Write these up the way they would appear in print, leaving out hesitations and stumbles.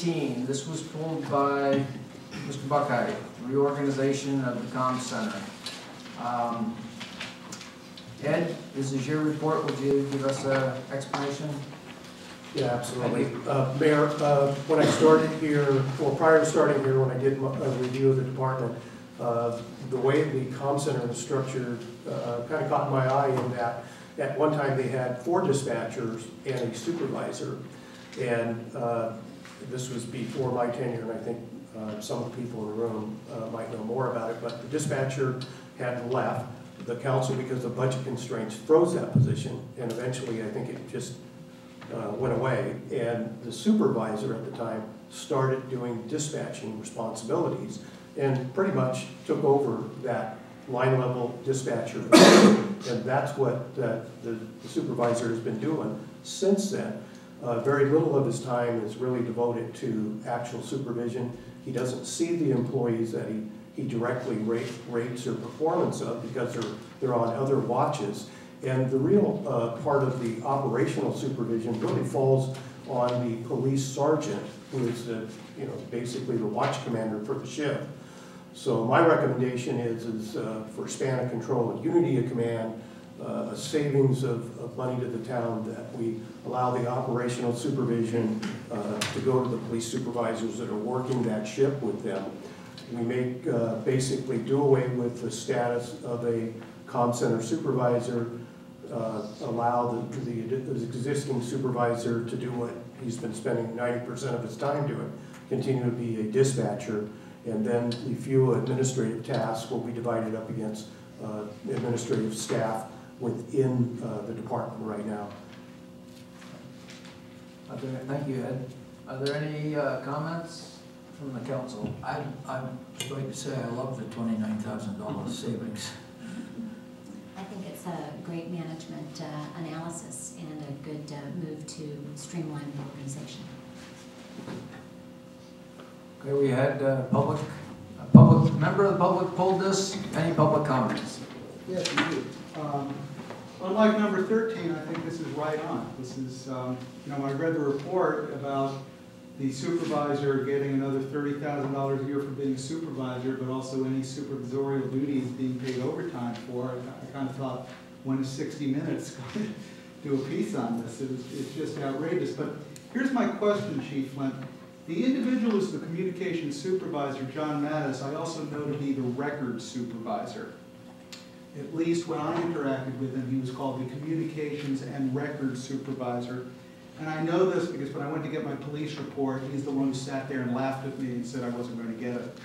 This was pulled by Mr. Buckeye, reorganization of the comm center. Ed, this is your report. Would you give us an explanation? Yeah, absolutely. Mayor, when I started here, or prior to starting here, when I did a review of the department, the way the comm center was structured kind of caught my eye in that at one time they had 4 dispatchers and a supervisor. And this was before my tenure, and I think some of the people in the room might know more about it, but the dispatcher had left the council because of budget constraints froze that position, and eventually I think it just went away. And the supervisor at the time started doing dispatching responsibilities and pretty much took over that line level dispatcher position. And that's what the supervisor has been doing since then. Very little of his time is really devoted to actual supervision. He doesn't see the employees that he directly rates their performance of because they're on other watches. And the real part of the operational supervision really falls on the police sergeant, who is basically the watch commander for the shift. So my recommendation is for span of control and unity of command, a savings of money to the town, that we allow the operational supervision to go to the police supervisors that are working that shift with them. We make basically do away with the status of a comm center supervisor, allow the existing supervisor to do what he's been spending 90% of his time doing, continue to be a dispatcher, and then the few administrative tasks will be divided up against administrative staff within the department right now. Thank you, Ed. Are there any comments from the council? I'm going to say I love the $29,000 savings. I think it's a great management analysis and a good move to streamline the organization. Okay, we had a public member of the public pulled this. Any public comments? Yes, indeed. Unlike number 13, I think this is right on. This is, when I read the report about the supervisor getting another $30,000 a year for being a supervisor, but also any supervisorial duties being paid overtime for, I kind of thought, when is 60 Minutes going to do a piece on this? It's just outrageous. But here's my question, Chief Flint. The individual is the communications supervisor, John Mattis, I also know to be the records supervisor. At least when I interacted with him, he was called the communications and records supervisor. And I know this because when I went to get my police report, he's the one who sat there and laughed at me and said I wasn't going to get it.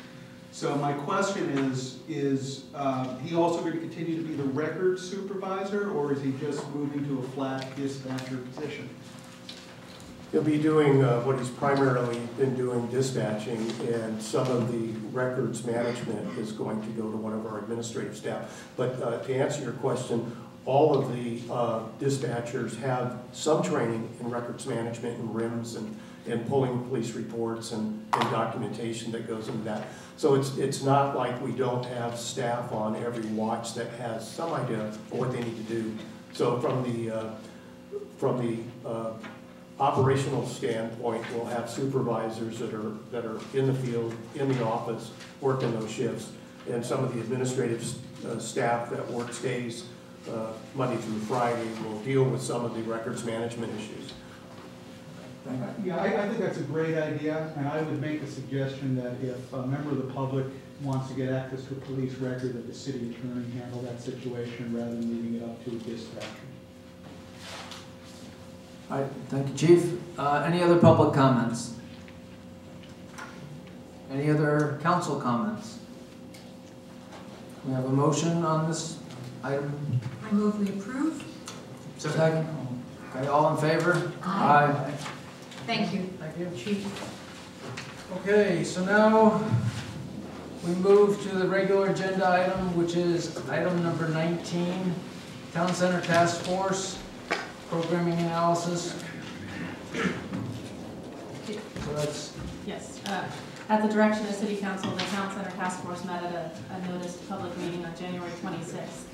So my question is he also going to continue to be the records supervisor, or is he just moving to a flat dispatcher position? He'll be doing what he's primarily been doing, dispatching, and some of the records management is going to go to one of our administrative staff. But to answer your question, all of the dispatchers have some training in records management and RIMS and pulling police reports and documentation that goes into that. So it's not like we don't have staff on every watch that has some idea of what they need to do. So from the operational standpoint, we'll have supervisors that are in the field, in the office, working those shifts, and some of the administrative staff that works days Monday through Friday will deal with some of the records management issues. Yeah, I think that's a great idea, and I would make a suggestion that if a member of the public wants to get access to a police record, that the city attorney handle that situation rather than leaving it up to a dispatcher. All right, thank you, Chief. Any other public comments? Any other council comments? We have a motion on this item. I move we approve. Second. Okay, all in favor? Aye. Thank you. Thank you, Chief. Okay, so now we move to the regular agenda item, which is item number 19, Town Center Task Force. Programming analysis. So that's... Yes. At the direction of City Council, the Town Center Task Force met at a noticed public meeting on January 26th.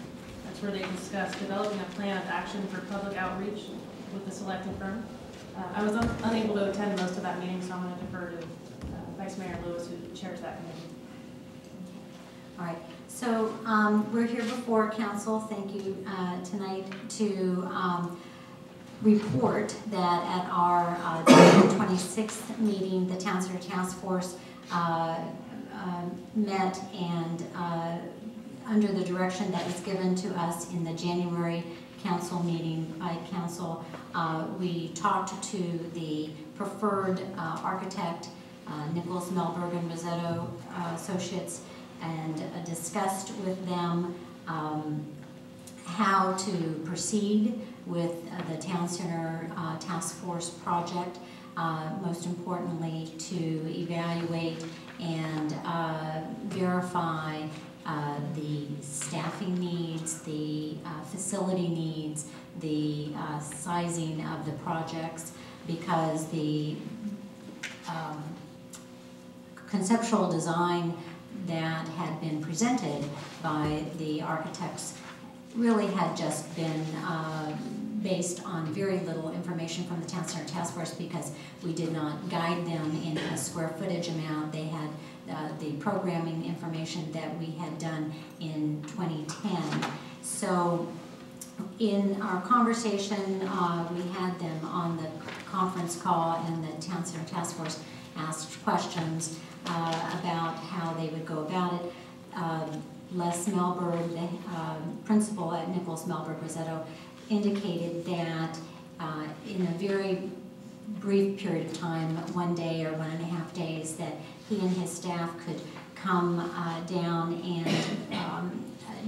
That's where they discussed developing a plan of action for public outreach with the selected firm. I was unable to attend most of that meeting, so I'm going to defer to Vice Mayor Lewis, who chairs that committee. All right, so we're here before council, thank you, tonight to report that at our January 26th meeting, the Town Center Task Force met, and under the direction that was given to us in the January council meeting by council, we talked to the preferred architect, Nichols, Melberg, and Rosetto Associates, and discussed with them how to proceed with the Town Center Task Force project. Most importantly, to evaluate and verify the staffing needs, the facility needs, the sizing of the projects, because the conceptual design that had been presented by the architects really had just been based on very little information from the Town Center Task Force, because we did not guide them in a square footage amount. They had the programming information that we had done in 2010. So in our conversation, we had them on the conference call, and the Town Center Task Force asked questions about how they would go about it. Les Melberg, the principal at Nichols, Melberg, Rosetto, indicated that in a very brief period of time, 1 day or 1.5 days, that he and his staff could come down and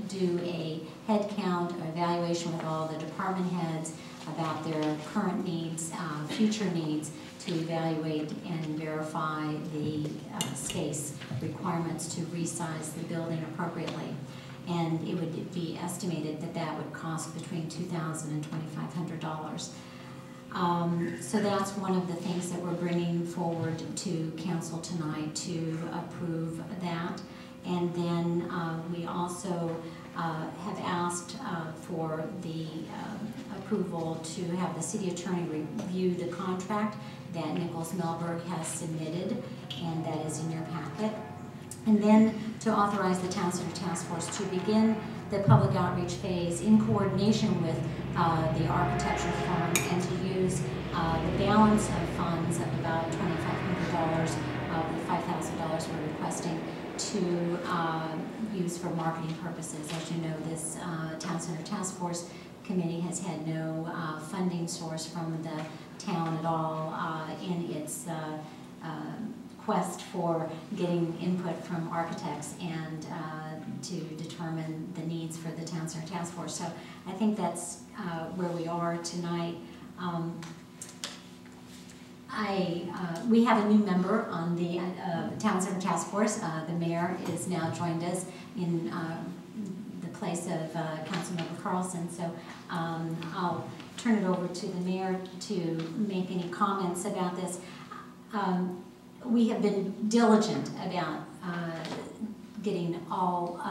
do a head count, or evaluation with all the department heads about their current needs, future needs, to evaluate and verify the space requirements to resize the building appropriately. And it would be estimated that that would cost between $2,000 and $2,500. So that's one of the things that we're bringing forward to council tonight, to approve that. And then we also have asked for the approval to have the city attorney review the contract that Nichols Melberg has submitted, and that is in your packet. And then to authorize the Town Center Task Force to begin the public outreach phase in coordination with the architecture firm, and to use the balance of funds of about $2,500 of the $5,000 we're requesting to use for marketing purposes. As you know, this Town Center Task Force Committee has had no funding source from the town at all in its quest for getting input from architects and to determine the needs for the Town Center Task Force. So I think that's where we are tonight. We have a new member on the Town Center Task Force. The mayor is now joined us in the place of Councilmember Carlson. So I'll turn it over to the mayor to make any comments about this. We have been diligent about getting all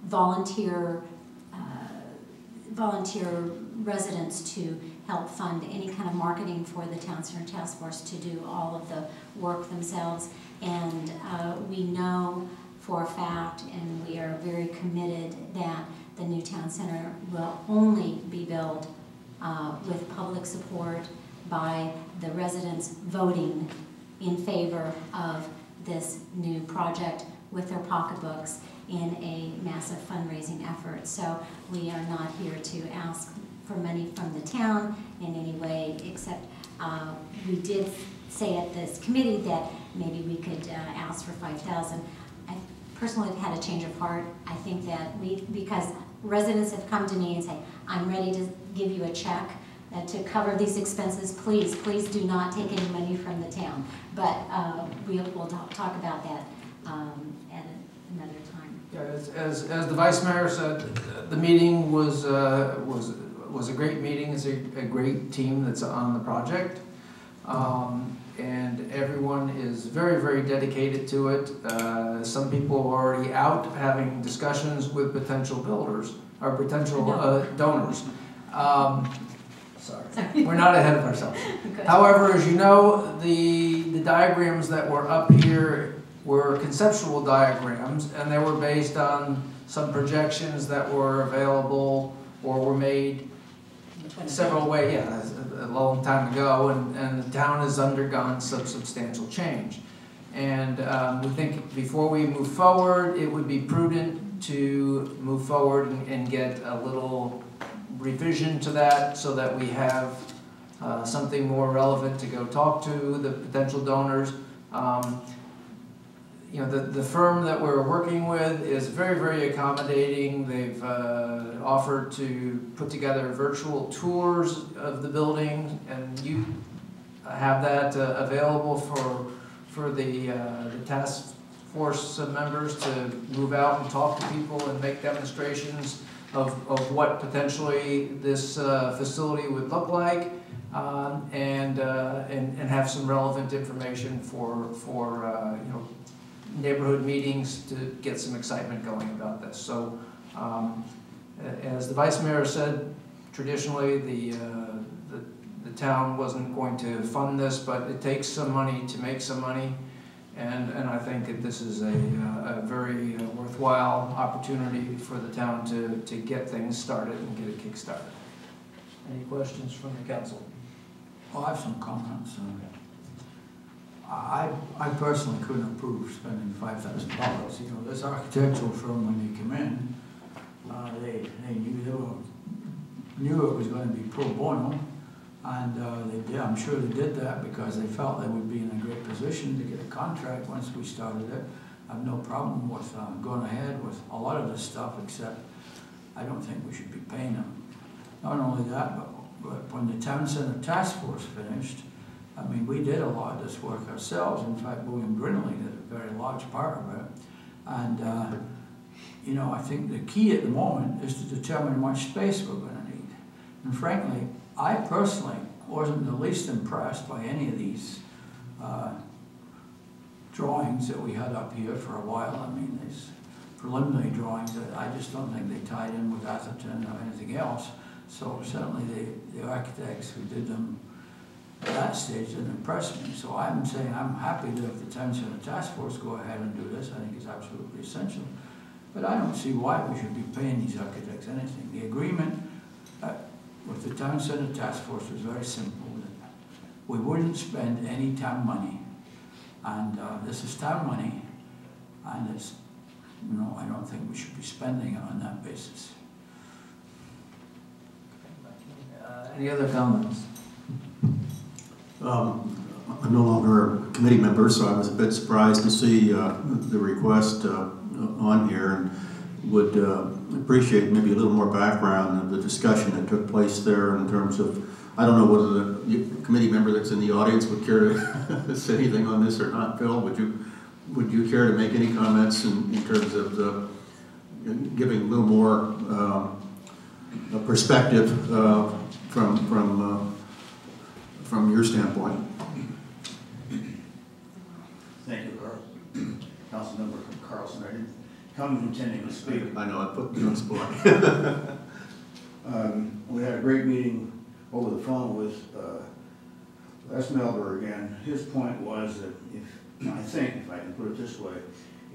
volunteer residents to help fund any kind of marketing for the Town Center Task Force, to do all of the work themselves. And we know for a fact, and we are very committed, that the new Town Center will only be built with public support by the residents voting in favor of this new project with their pocketbooks in a massive fundraising effort. So we are not here to ask for money from the town in any way, except we did say at this committee that maybe we could ask for $5,000. I personally have had a change of heart. I think that because residents have come to me and say, I'm ready to give you a check to cover these expenses, please do not take any money from the town. But we'll talk about that at another time. Yeah, as the Vice Mayor said, the meeting was a great meeting. It's a great team that's on the project. And everyone is very, very dedicated to it. Some people are already out having discussions with potential builders, or potential donors. Sorry, we're not ahead of ourselves. However, as you know, the diagrams that were up here were conceptual diagrams, and they were based on some projections that were available or were made several ways, yeah, a long time ago, and the town has undergone some substantial change. And we think before we move forward, it would be prudent to move forward and get a little revision to that so that we have something more relevant to go talk to the potential donors. You know, the firm that we're working with is very, very accommodating. They've offered to put together virtual tours of the building, and you have that available for the task force members to move out and talk to people and make demonstrations of what potentially this facility would look like, and have some relevant information for you know, neighborhood meetings to get some excitement going about this. So, as the Vice Mayor said, traditionally the town wasn't going to fund this, but it takes some money to make some money, and I think that this is a very worthwhile opportunity for the town to get things started and get a kick started. Any questions from the council? Well, I have some comments. I personally couldn't approve spending $5,000. You know, this architectural firm, when they come in, they knew it was going to be pro bono, and they did. I'm sure they did that because they felt they would be in a great position to get a contract once we started it. I have no problem with going ahead with a lot of this stuff, except I don't think we should be paying them. Not only that, but when the Town Center Task Force finished, I mean, we did a lot of this work ourselves. In fact, William Grinley did a very large part of it. And, you know, I think the key at the moment is to determine how much space we're going to need. And frankly, I personally wasn't the least impressed by any of these drawings that we had up here for a while. I mean, these preliminary drawings that I just don't think they tied in with Atherton or anything else. So certainly the architects who did them at that stage didn't impress me. So I'm saying I'm happy to have the Town Center Task Force go ahead and do this. I think it's absolutely essential. But I don't see why we should be paying these architects anything. The agreement with the Town Center Task Force was very simple. That we wouldn't spend any town money. And this is town money. And it's, you know, I don't think we should be spending it on that basis. Any other comments? I'm no longer a committee member, so I was a bit surprised to see the request on here, and would appreciate maybe a little more background of the discussion that took place there in terms of, I don't know whether the committee member that's in the audience would care to say anything on this or not. Phil, would you care to make any comments in terms of giving a little more perspective from your standpoint? Thank you, Carl. Councilmember Carlson, I didn't come intending to speak. I know, I put you on the spot. We had a great meeting over the phone with Les Melber again. His point was that if I can put it this way,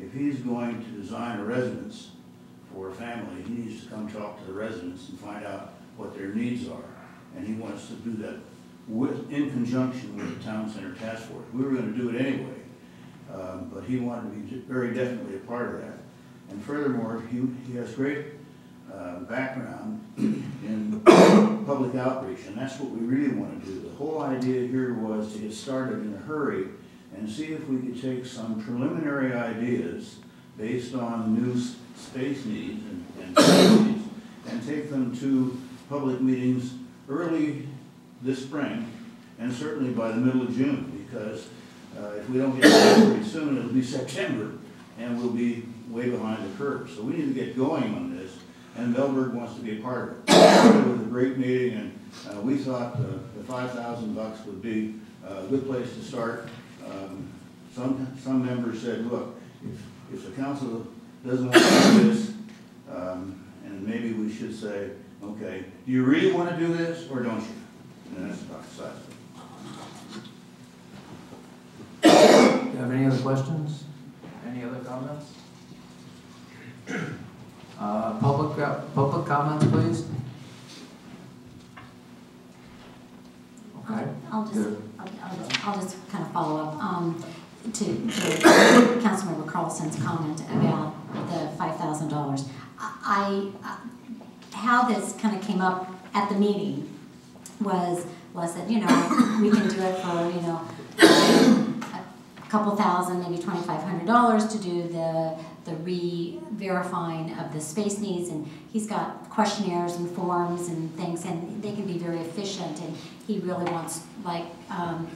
if he's going to design a residence for a family, he needs to come talk to the residents and find out what their needs are. And he wants to do that in conjunction with the Town Center Task Force. We were going to do it anyway, but he wanted to be very definitely a part of that. And furthermore, he has great background in public outreach, and that's what we really want to do. The whole idea here was to get started in a hurry and see if we could take some preliminary ideas based on new space needs and needs, and take them to public meetings early this spring, and certainly by the middle of June, because if we don't get started pretty soon, it'll be September, and we'll be way behind the curve. So we need to get going on this, and Melberg wants to be a part of it. It was a great meeting, and we thought the $5,000 would be a good place to start. Some members said, look, if the council doesn't want to do this, and maybe we should say, okay, do you really want to do this, or don't you? And that's about the size of have any other questions? Any other comments? Public comments, please. Okay. I'll just kind of follow up to Councilmember Carlson's comment about the $5,000. How this kind of came up at the meeting was that, you know, we can do it for, you know, a couple thousand, maybe $2,500 to do the re-verifying of the space needs, and he's got questionnaires and forms and things, and they can be very efficient, and he really wants, like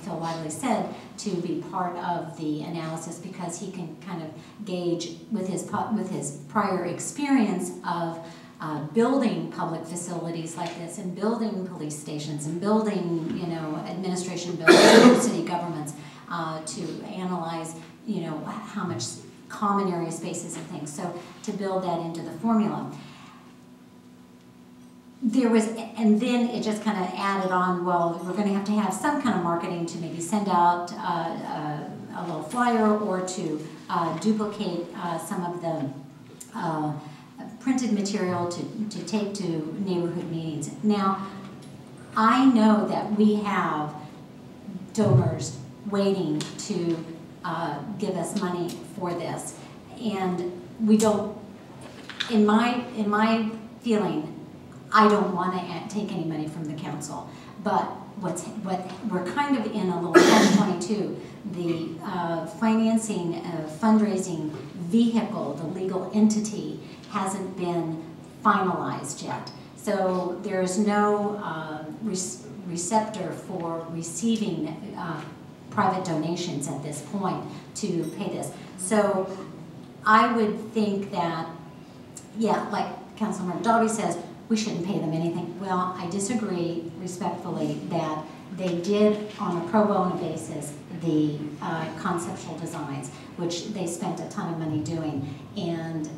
Phil Lively said, to be part of the analysis because he can kind of gauge with his prior experience of building public facilities like this and building police stations and building, you know, administration buildings for city governments to analyze, you know, how much common area spaces and things. So to build that into the formula. There was, and then it just kind of added on, well, we're going to have some kind of marketing to maybe send out a little flyer or to duplicate some of the printed material to take to neighborhood meetings. Now, I know that we have donors waiting to give us money for this, and we don't, in my feeling, I don't want to take any money from the council, but we're kind of in a little catch-22. The financing, fundraising vehicle, the legal entity, hasn't been finalized yet. So there is no receptor for receiving private donations at this point to pay this. So I would think that, yeah, like Councilmember Dobby says, we shouldn't pay them anything. Well, I disagree respectfully that they did, on a pro bono basis, the conceptual designs, which they spent a ton of money doing. And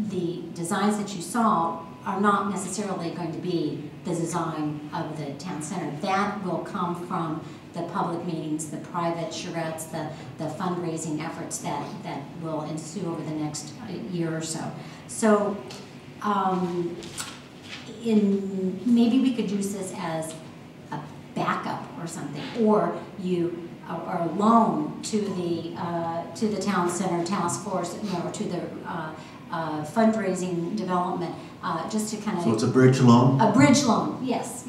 the designs that you saw are not necessarily going to be the design of the town center. That will come from the public meetings, the private charrettes, the fundraising efforts that will ensue over the next year or so. So maybe we could use this as a backup or something, or or a loan to the town center task force, you know, or to the fundraising development, just to kind of. So it's a bridge loan? A bridge loan, yes.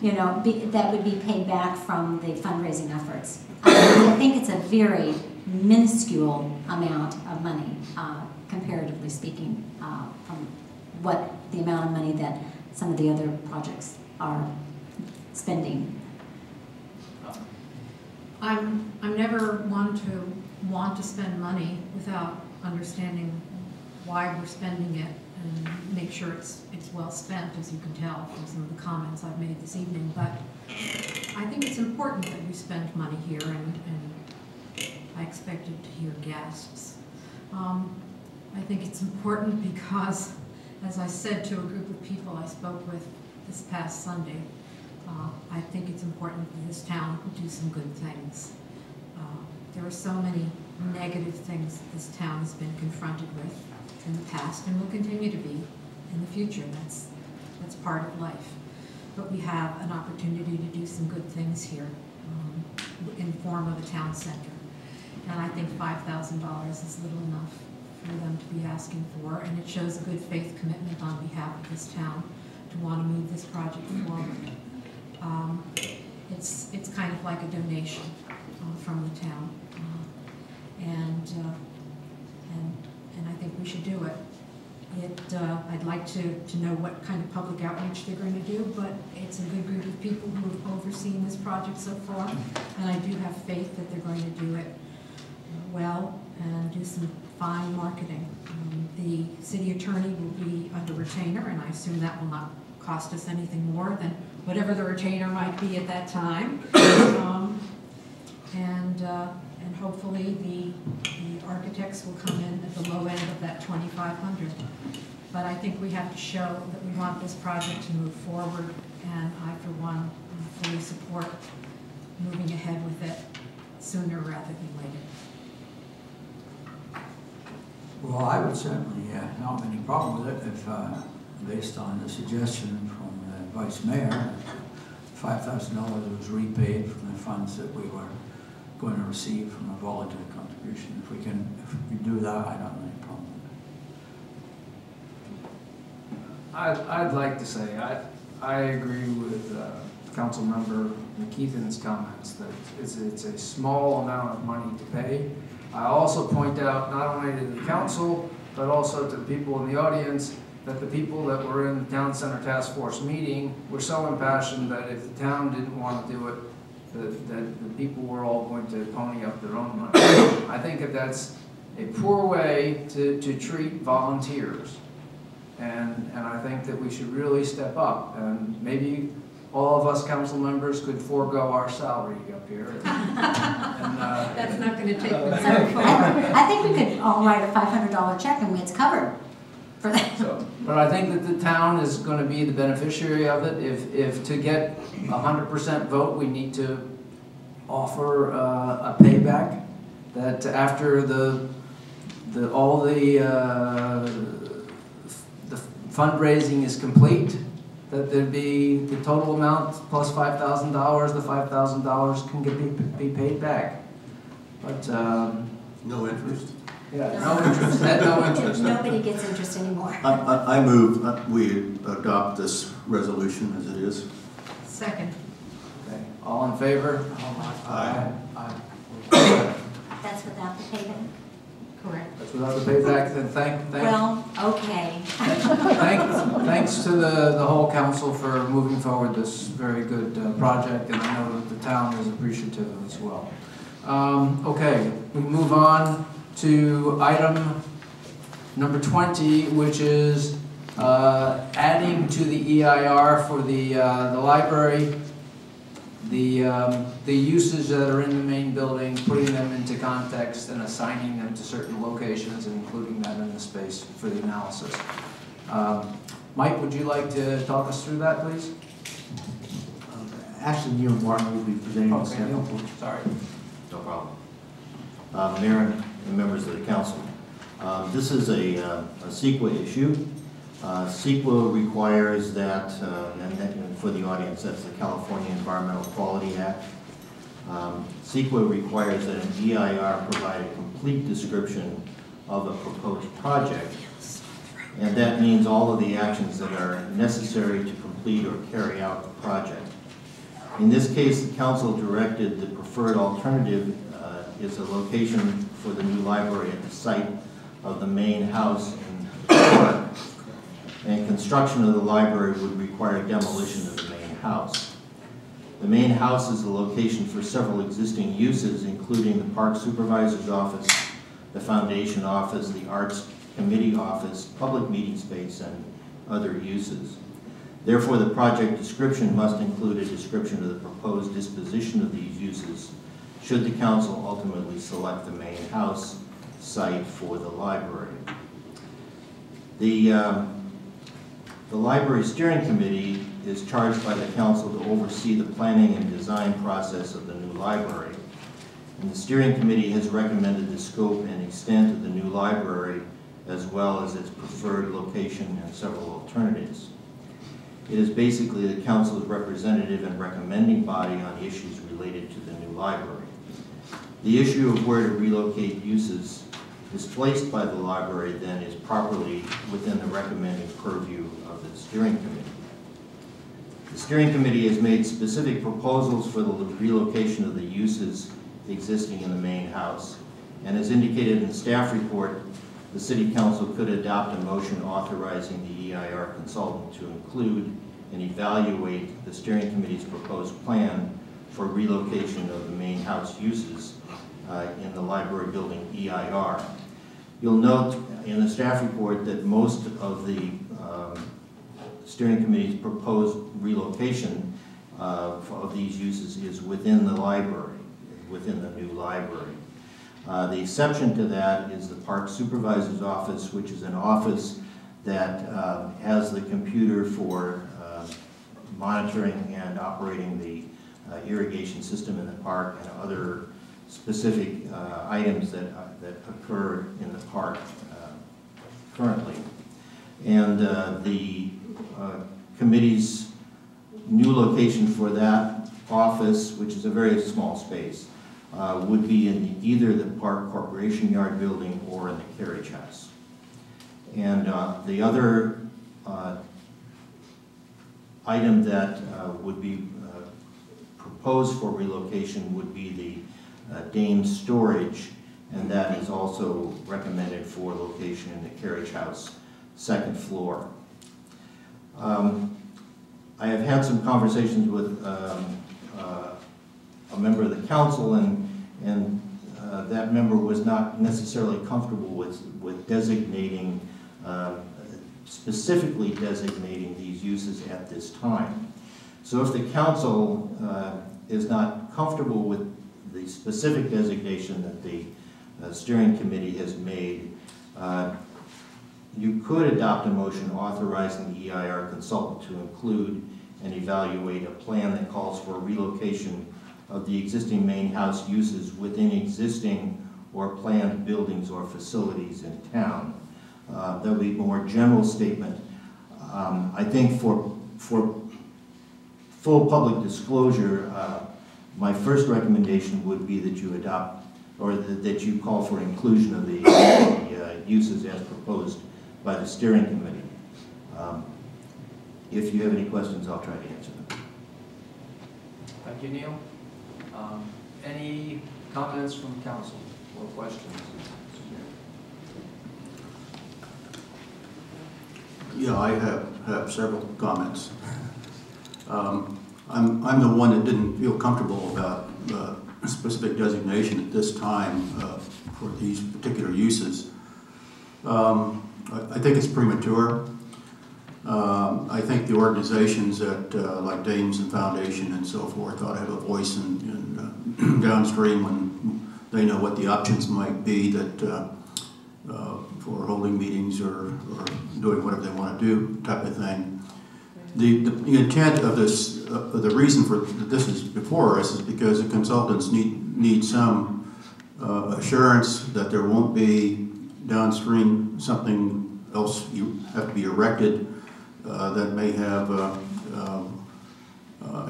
You know, that would be paid back from the fundraising efforts. I think it's a very minuscule amount of money, comparatively speaking, from what the amount of money that some of the other projects are spending. I'm never one to want to spend money without understanding why we're spending it and make sure it's well spent, as you can tell from some of the comments I've made this evening. But I think it's important that we spend money here, and I expected to hear gasps. I think it's important because, as I said to a group of people I spoke with this past Sunday, I think it's important that this town do some good things. There are so many negative things that this town has been confronted with in the past and will continue to be in the future. That's part of life. But we have an opportunity to do some good things here in the form of a town center. And I think $5,000 is little enough for them to be asking for, and it shows a good faith commitment on behalf of this town to want to move this project forward. It's kind of like a donation from the town, and I think we should do it. I'd like to know what kind of public outreach they're going to do, but it's a good group of people who have overseen this project so far, and I do have faith that they're going to do it well and do some fine marketing. The city attorney will be under retainer, and I assume that will not cost us anything more than whatever the retainer might be at that time. And hopefully the architects will come in at the low end of that $2,500. But I think we have to show that we want this project to move forward, and I, for one, fully support moving ahead with it sooner rather than later. Well, I would certainly not have any problem with it if, based on the suggestion from the Vice Mayor, $5,000 was repaid from the funds that we were going to receive from a voluntary contribution. If we do that, I don't have any problem with it. I'd like to say, I agree with Councilmember McKeithen's comments that it's a small amount of money to pay. I also point out, not only to the council, but also to the people in the audience, that the people that were in the Town Center Task Force meeting were so impassioned that if the town didn't want to do it, that the people were all going to pony up their own money. I think that that's a poor way to treat volunteers. And I think that we should really step up, and maybe all of us council members could forego our salary up here. That's not going to take So, very far. I think we could all write a $500 check and it's covered for that. So, but I think that the town is going to be the beneficiary of it. If to get 100% vote, we need to offer a payback. That after all the fundraising is complete, that there'd be the total amount plus $5,000. The $5,000 can be paid back. But No interest. yeah, no interest. Had no interest. Nobody gets interest anymore. I move we adopt this resolution as it is. Second. Okay. All in favor? Aye. That's without the payback? Correct. That's without the payback. Then Well, okay. thanks to the whole council for moving forward this very good project, and I know that the town is appreciative as well. Okay, we move on to item number 20, which is adding to the EIR for the library, the uses that are in the main building, putting them into context and assigning them to certain locations and including that in the space for the analysis. Mike, would you like to talk us through that, please? Actually, Neil Martin will be presenting this. Okay, Neil, sorry. No problem. Mayor and members of the council, this is a CEQA issue. CEQA requires that, and for the audience, that's the California Environmental Quality Act. CEQA requires that an EIR provide a complete description of a proposed project, and that means all of the actions that are necessary to complete or carry out the project. In this case, the council directed the preferred alternative is a location for the new library at the site of the main house in the park. And construction of the library would require demolition of the main house. The main house is the location for several existing uses, including the park supervisor's office, the foundation office, the arts committee office, public meeting space, and other uses. Therefore, the project description must include a description of the proposed disposition of these uses, should the council ultimately select the main house site for the library. The Library Steering Committee is charged by the council to oversee the planning and design process of the new library. And the Steering Committee has recommended the scope and extent of the new library, as well as its preferred location and several alternatives. It is basically the council's representative and recommending body on issues related to the new library. The issue of where to relocate uses displaced by the library then is properly within the recommended purview of the Steering Committee. The Steering Committee has made specific proposals for the relocation of the uses existing in the main house. And as indicated in the staff report, the City Council could adopt a motion authorizing the EIR consultant to include and evaluate the Steering Committee's proposed plan for relocation of the main house uses in the library building EIR. You'll note in the staff report that most of the Steering Committee's proposed relocation of these uses is within the library, within the new library. The exception to that is the Park Supervisor's Office, which is an office that has the computer for monitoring and operating the irrigation system in the park and other specific items that occur in the park currently. And the committee's new location for that office, which is a very small space, would be in either the Park Corporation Yard building or in the carriage house. And the other item that would be proposed for relocation would be the Dame storage, and that is also recommended for location in the carriage house, second floor. I have had some conversations with a member of the council, and that member was not necessarily comfortable with designating, specifically designating these uses at this time. So if the council is not comfortable with the specific designation that the steering committee has made, you could adopt a motion authorizing the EIR consultant to include and evaluate a plan that calls for relocation of the existing main house uses within existing or planned buildings or facilities in town. That would be a more general statement. I think for full public disclosure, my first recommendation would be that you adopt, or that you call for inclusion of the uses as proposed by the steering committee. If you have any questions, I'll try to answer them. Thank you, Neil. Any comments from council or questions? Yeah, I have several comments. I'm the one that didn't feel comfortable about specific designation at this time for these particular uses. I think it's premature. I think the organizations that, like Dames and Foundation and so forth, ought to have a voice in downstream when they know what the options might be that for holding meetings or doing whatever they want to do, type of thing. The intent of this, the reason for this is before us is because the consultants need some assurance that there won't be downstream something else you have to be erected that may have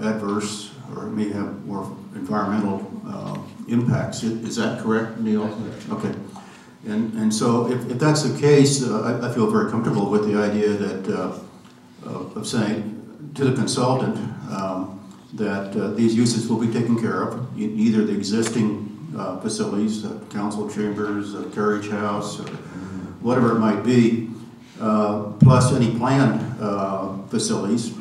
adverse or may have more environmental impacts. Is that correct, Neil? Okay. And so if that's the case, I feel very comfortable with the idea that of saying to the consultant that these uses will be taken care of, either the existing facilities, council chambers, carriage house, or whatever it might be, plus any planned facilities.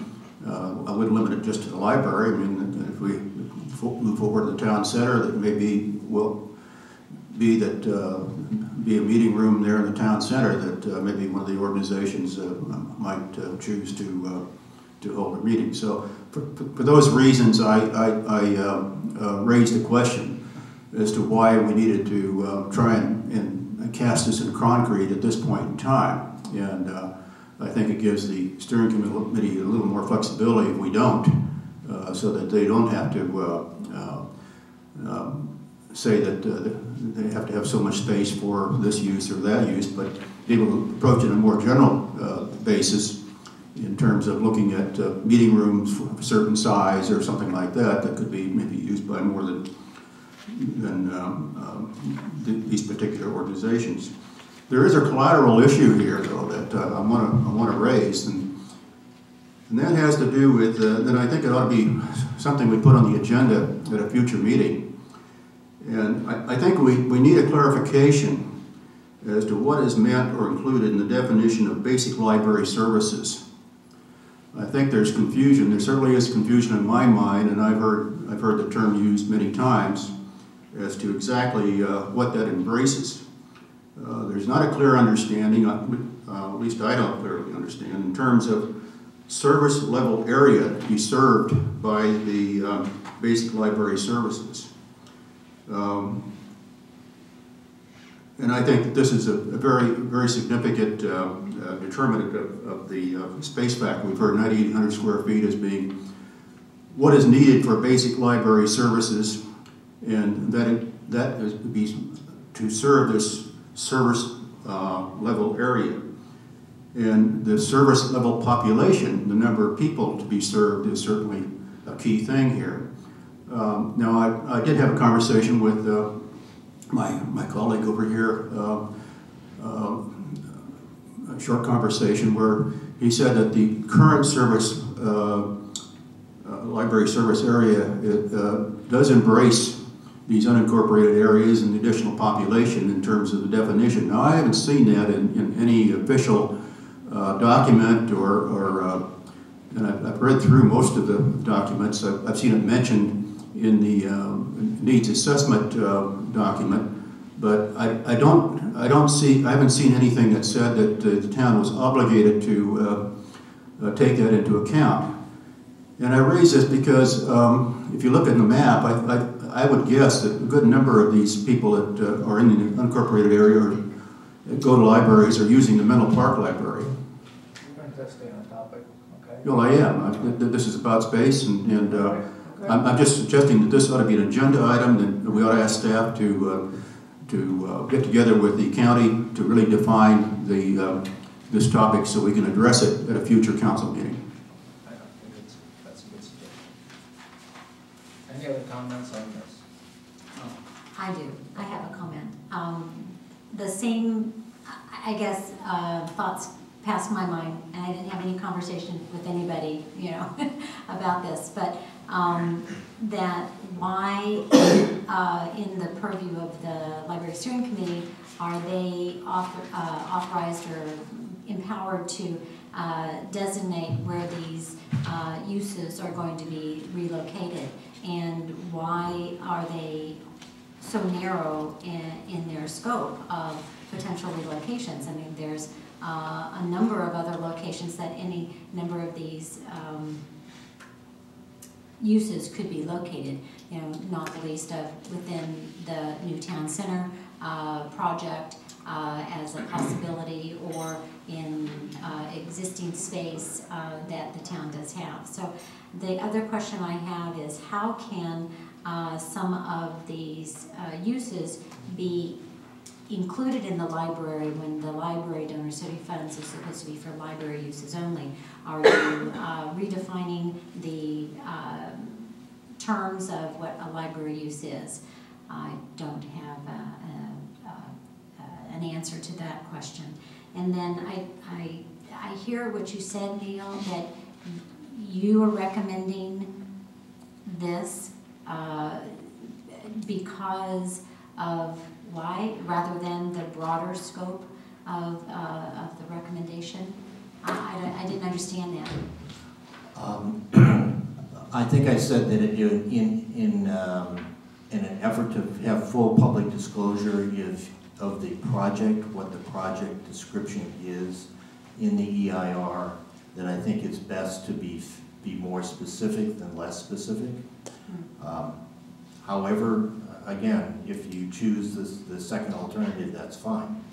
I wouldn't limit it just to the library. I mean, if we move forward to the town center, that maybe will be that be a meeting room there in the town center that maybe one of the organizations might choose to hold a meeting. So for those reasons, I raised the question as to why we needed to try and cast this in concrete at this point in time. And I think it gives the steering committee a little more flexibility if we don't, so that they don't have to say that they have to have so much space for this use or that use, but be able to approach it on a more general basis in terms of looking at meeting rooms of a certain size or something like that that could be maybe used by more than these particular organizations. There is a collateral issue here, though, that I want to raise, and that has to do with that I think it ought to be something we put on the agenda at a future meeting. And I think we need a clarification as to what is meant or included in the definition of basic library services. I think there's confusion. There certainly is confusion in my mind, and I've heard the term used many times as to exactly what that embraces. There's not a clear understanding, at least I don't clearly understand, in terms of service level area to be served by the basic library services. And I think that this is a very, very significant determinant of the space factor. We've heard 9,800 square feet as being what is needed for basic library services, and that would be to serve this service level area. And the service level population, the number of people to be served, is certainly a key thing here. Now, I did have a conversation with my colleague over here, a short conversation where he said that the current service, library service area, does embrace these unincorporated areas and the additional population in terms of the definition. Now, I haven't seen that in any official document and I've read through most of the documents. I've seen it mentioned in the needs assessment document, but I haven't seen anything that said that the town was obligated to take that into account. And I raise this because if you look at the map, I would guess that a good number of these people that are in the unincorporated area or go to libraries are using the Menlo Park Library. You're going to stay on topic, okay? Well, I am. This is about space, and I'm just suggesting that this ought to be an agenda item, that we ought to ask staff to get together with the county to really define this topic so we can address it at a future council meeting. I don't think that's a good suggestion. Any other comments on this? I do. I have a comment. The same, I guess, thoughts passed my mind, and I didn't have any conversation with anybody, about this, but that why, in the purview of the Library Steering Committee, are they authorized or empowered to designate where these uses are going to be relocated, and why are they so narrow in their scope of potential relocations? I mean, there's a number of other locations that any number of these uses could be located, not the least of within the new town center project as a possibility, or in existing space that the town does have. So the other question I have is, how can some of these uses be included in the library when the library donor city funds is supposed to be for library uses only? Are you redefining the terms of what a library use is? I don't have an answer to that question. And then I hear what you said, Neil, that you are recommending this because of why, rather than the broader scope of the recommendation? I didn't understand that. I think I said that in an effort to have full public disclosure of the project, what the project description is in the EIR, that I think it's best to be more specific than less specific. However, again, if you choose the second alternative, that's fine.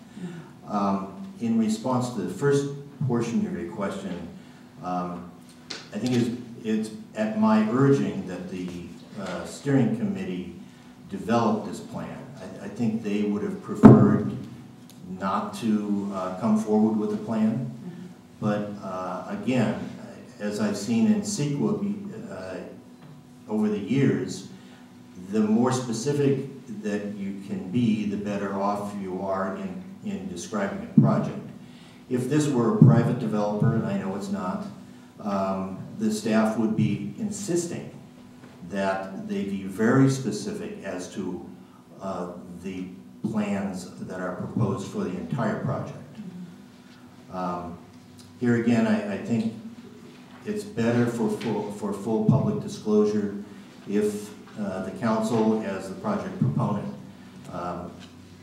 In response to the first portion of your question, I think it's at my urging that the steering committee develop this plan. I think they would have preferred not to come forward with a plan, but again, as I've seen in CEQA over the years, the more specific that you can be, the better off you are in describing a project. If this were a private developer, and I know it's not, the staff would be insisting that they be very specific as to the plans that are proposed for the entire project. Here again, I think it's better for full public disclosure if the council, as the project proponent,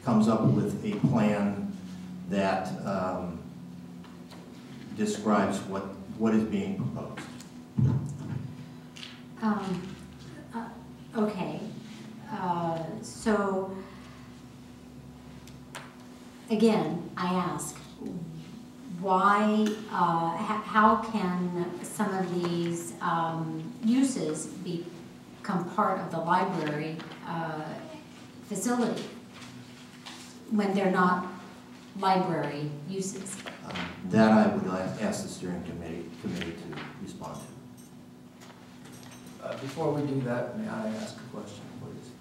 comes up with a plan that describes what is being proposed. Okay, so again, I ask, why, how can some of these uses become part of the library facility when they're not library uses? That I would ask the steering committee to respond to. Before we do that, may I ask a question, please?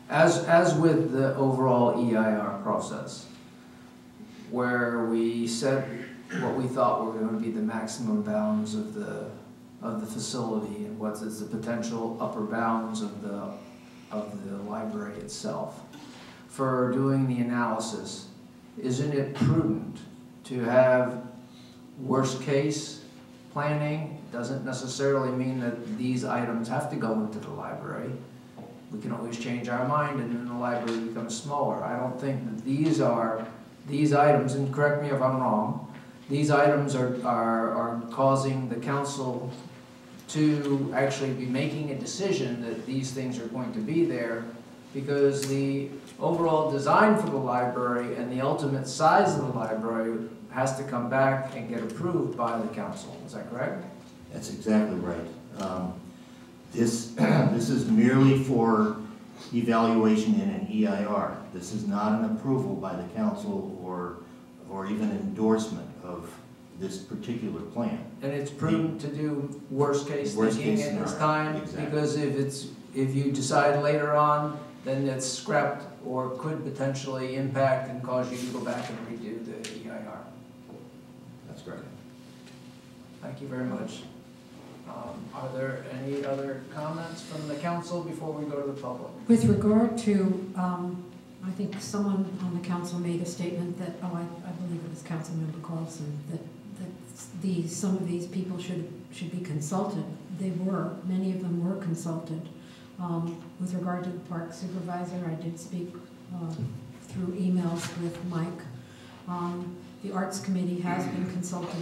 As with the overall EIR process, where we set what we thought were going to be the maximum bounds of the facility and what is the potential upper bounds of the library itself, for doing the analysis, isn't it prudent to have worst case planning? It doesn't necessarily mean that these items have to go into the library. We can always change our mind and then the library becomes smaller. I don't think that these items, and correct me if I'm wrong, these items are causing the council to actually be making a decision that these things are going to be there, because the overall design for the library and the ultimate size of the library has to come back and get approved by the council. Is that correct? That's exactly right. This is merely for evaluation in an EIR. This is not an approval by the council or even endorsement of this particular plan. And it's prudent to do worst case thinking at this time, exactly. Because if you decide later on, then it's scrapped or could potentially impact and cause you to go back and redo the EIR. That's correct. Thank you very much. Are there any other comments from the council before we go to the public? With regard to, I think someone on the council made a statement that, I believe it was Councilmember Carlson, that some of these people should be consulted. They were, many of them were consulted. With regard to the park supervisor, I did speak through emails with Mike. The Arts Committee has been consulted